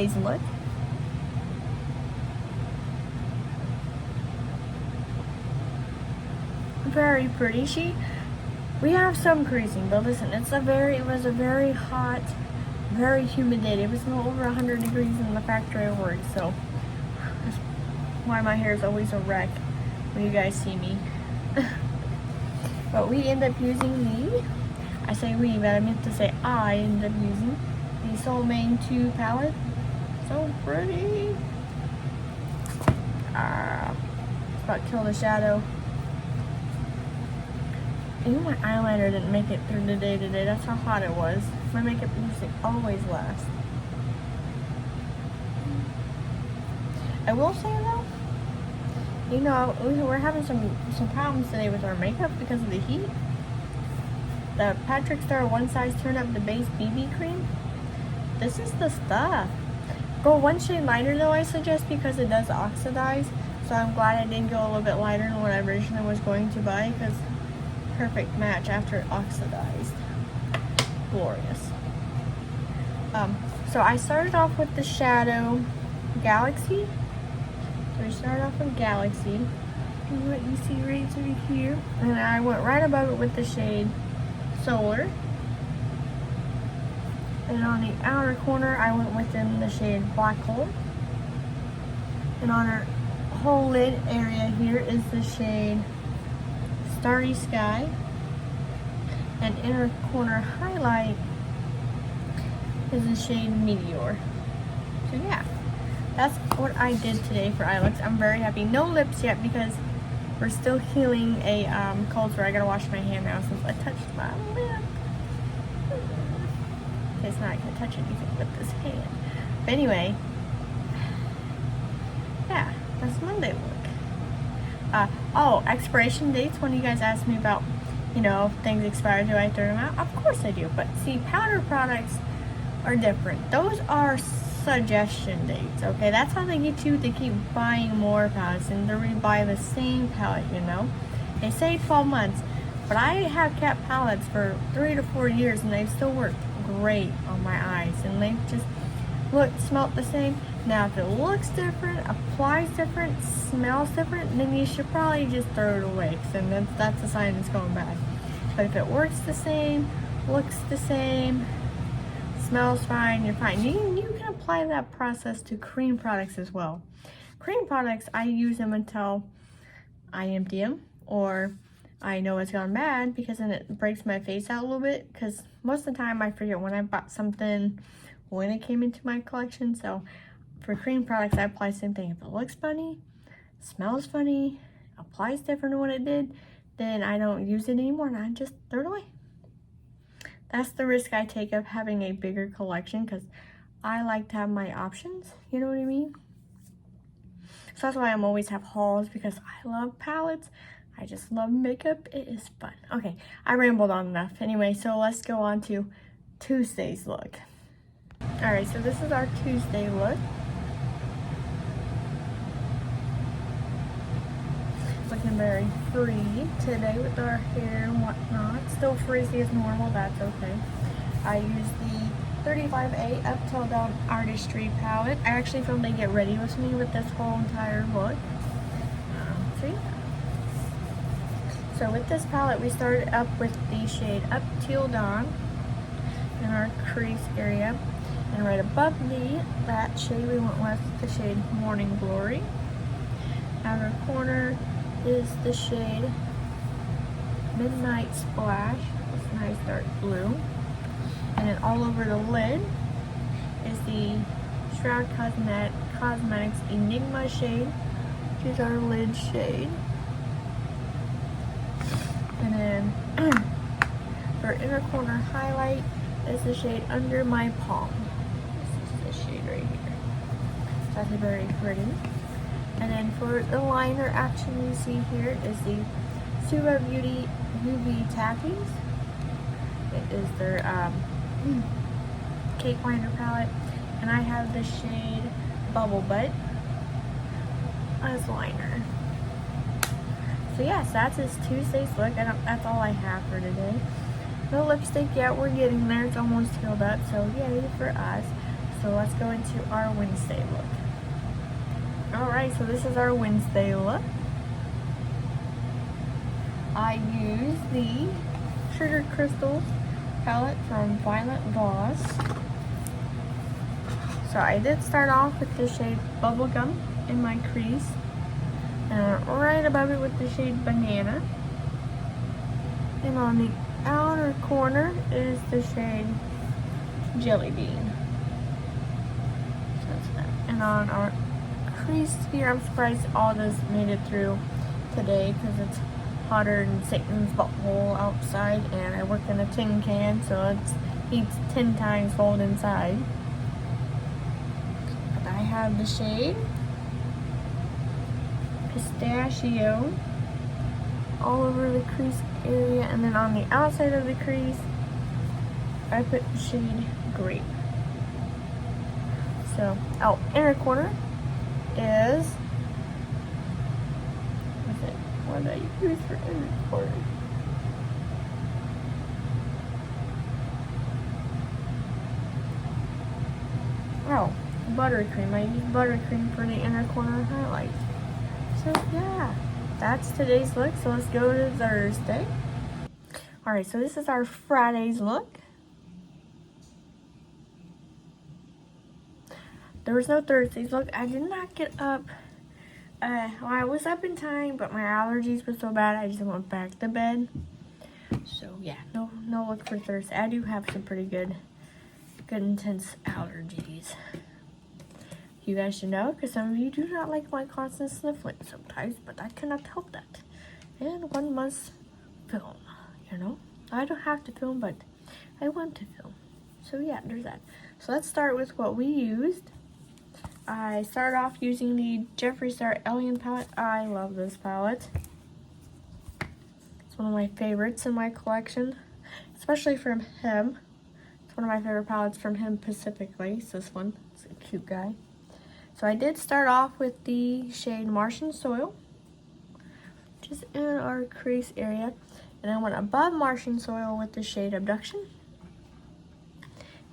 Tuesday's look. Very pretty. We have some creasing, but listen, it was a very hot, very humid day. It was over 100 degrees in the factory I worked, so that's why my hair is always a wreck when you guys see me. But we end up using I say we, but I meant to say I end up using the Soul Mane 2 palette. So pretty. It's about to kill the shadow. Even my eyeliner didn't make it through the day today. That's how hot it was. My makeup usually always lasts. I will say though, you know, we're having some problems today with our makeup because of the heat. The Patrick Star One Size Turn Up the Base BB Cream. This is the stuff. Go one shade lighter though, I suggest, because it does oxidize. So I'm glad I didn't go a little bit lighter than what I originally was going to buy, because perfect match after it oxidized. Glorious. So I started off with the shadow Galaxy. So we started off with Galaxy. And what you see right through here. And I went right above it with the shade Solar. And on the outer corner, I went within the shade Black Hole. And on our whole lid area here is the shade Starry Sky. And inner corner highlight is the shade Meteor. So yeah, that's what I did today for eye looks. I'm very happy. No lips yet because we're still healing a cold sore. I gotta wash my hand now since I touched my lip. It's not gonna touch anything with this hand. But anyway, yeah, that's Monday look. Oh, expiration dates. When you guys asked me about, you know, if things expire, do I throw them out? Of course I do. But see, powder products are different. Those are suggestion dates, okay? That's how they get you to keep buying more palettes and to rebuy the same palette, you know? They say 12 months, but I have kept palettes for 3 to 4 years and they've still worked great on my eyes and they just smelt the same. Now if it looks different, applies different, smells different, then you should probably just throw it away, because then that's a sign it's going bad. But if it works the same, looks the same, smells fine, you're fine. You can apply that process to cream products as well. Cream products, I use them until I empty them or I know it's gone bad, because then it breaks my face out a little bit, because most of the time I forget when I bought something, when it came into my collection. So for cream products, I apply the same thing. If it looks funny, smells funny, applies different than what it did, then I don't use it anymore and I just throw it away. That's the risk I take of having a bigger collection, because I like to have my options, you know what I mean? So that's why I'm always have hauls, because I love palettes. I just love makeup. It is fun. Okay, I rambled on enough. Anyway, so let's go on to Tuesday's look. Alright, so this is our Tuesday look. Looking very free today with our hair and whatnot. Still frizzy as normal, that's okay. I use the 35A Up Till Dawn Artistry palette. I actually filmed a get ready with me with this whole entire look. So yeah. So with this palette, we started up with the shade Up Till Dawn in our crease area. And right above that shade, we went with the shade Morning Glory. Outer corner is the shade Midnight Splash. It's nice dark blue. And then all over the lid is the Shroud Cosmetics Enigma shade, which is our lid shade. And then for inner corner highlight is the shade Under My Palm. This is the shade right here. That's very pretty. And then for the liner action you see here is the Suva Beauty UV Tappies. It is their cake liner palette. And I have the shade Bubble Butt as liner. So yes, that's his Tuesday's look. That's all I have for today. No lipstick yet. We're getting there. It's almost filled up. So yay for us. so let's go into our Wednesday look. Alright, so this is our Wednesday look. I use the Sugar Crystals palette from Violet Voss. So I did start off with the shade Bubblegum in my crease. And right above it with the shade Banana. And on the outer corner is the shade Jelly Bean. So that's that. And on our crease here, I'm surprised all this made it through today because it's hotter than Satan's butthole outside, and I work in a tin can, so it's heats 10 times cold inside. But I have the shade Pistachio all over the crease area, and then on the outside of the crease I put the shade Grape. So, inner corner is, what did I use for inner corner? Oh, buttercream. I used buttercream for the inner corner highlight. So yeah, that's today's look. So let's go to Thursday. Alright, so this is our Friday's look. There was no Thursday's look. I did not get up. Well, I was up in time, but my allergies were so bad I just went back to bed. So yeah, no look for Thursday. I do have some pretty good intense allergies. You guys should know, because some of you do not like my constant sniffling sometimes, but I cannot help that. And one must film, you know? I don't have to film, but I want to film. So yeah, there's that. So let's start with what we used. I started off using the Jeffree Star Alien palette. I love this palette. It's one of my favorites in my collection, especially from him. It's one of my favorite palettes from him specifically. It's this one. It's a cute guy. So I did start off with the shade Martian Soil, just in our crease area. And I went above Martian Soil with the shade Abduction.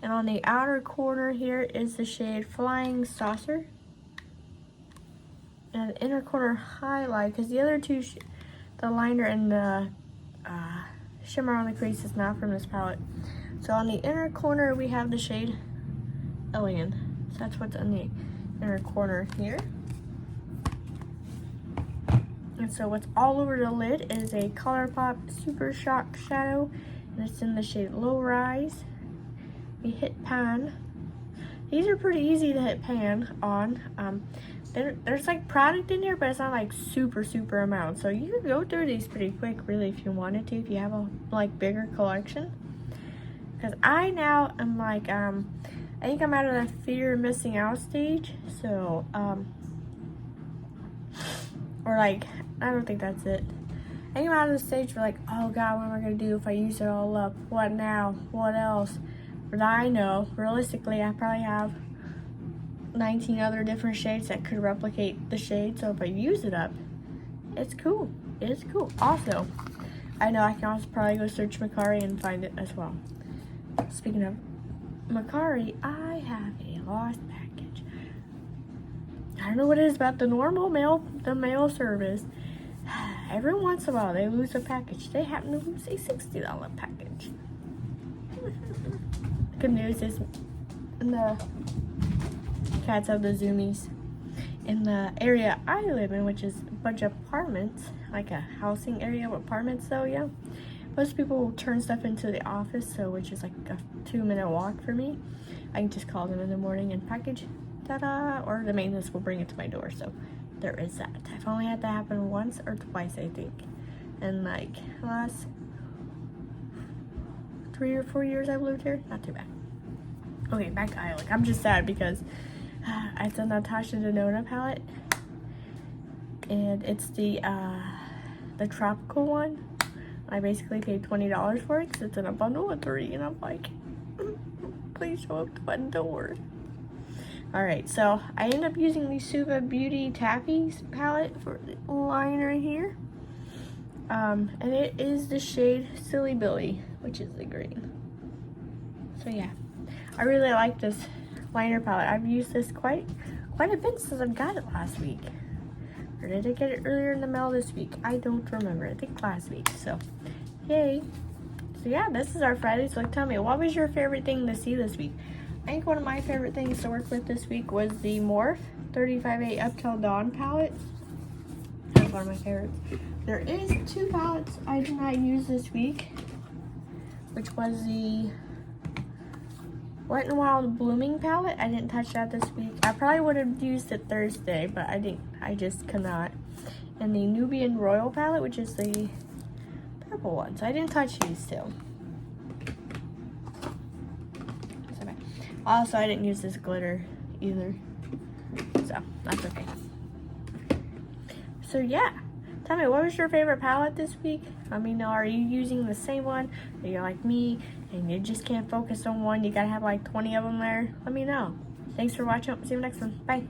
And on the outer corner here is the shade Flying Saucer. And the inner corner highlight, because the other two, the liner and the shimmer on the crease is not from this palette. So on the inner corner we have the shade Alien. So that's what's on the inner corner here. And so what's all over the lid is a ColourPop Super Shock Shadow, and it's in the shade Low Rise. We hit pan. These are pretty easy to hit pan on. There's like product in here, but it's not like super amount. So you can go through these pretty quick, really, if you wanted to, if you have a like bigger collection. Because I now am like, I think I'm out of the fear of missing out stage. So, or like, I don't think that's it. I think I'm out of the stage for like, oh God, what am I going to do if I use it all up? What now? What else? But I know, realistically, I probably have 19 other different shades that could replicate the shade. So if I use it up, it's cool. It's cool. Also, I know I can also probably go search Mercari and find it as well. Speaking of Mercari, I have a lost package. I don't know what it is about the normal mail service. Every once in a while, they lose a package. They happen to lose a $60 package. Good news is, the cats have the zoomies. In the area I live in, which is a bunch of apartments, like a housing area with apartments though, yeah. Most people will turn stuff into the office, so which is like a 2-minute walk for me. I can just call them in the morning and package, ta-da, or the maintenance will bring it to my door. So there is that. I've only had that happen once or twice, I think, in like last 3 or 4 years I've lived here. Not too bad. Okay, back to eye look. I'm just sad because I said Natasha Denona palette, and it's the tropical one. I basically paid $20 for it because it's in a bundle of 3, and I'm like, please show up to my door. Alright, so I end up using the Suva Beauty Taffy palette for the liner here. And it is the shade Silly Billy, which is the green. So yeah, I really like this liner palette. I've used this quite a bit since I've got it last week. Or did I get it earlier in the mail this week? I don't remember. I think last week. So, yay. So yeah, this is our Friday. So like, tell me, what was your favorite thing to see this week? I think one of my favorite things to work with this week was the Morphe 35A Up Till Dawn palette. That's one of my favorites. There is 2 palettes I did not use this week, which was the Wet n Wild Blooming palette. I didn't touch that this week. I probably would have used it Thursday, but I didn't. I just could not. And the Nubian Royal palette, which is the purple one. So I didn't touch these two. Also, I didn't use this glitter either. So that's okay. So yeah. Tell me, what was your favorite palette this week? Let me know. Are you using the same one? Or you're like me and you just can't focus on one? You gotta have like 20 of them there? Let me know. Thanks for watching. See you next one. Bye.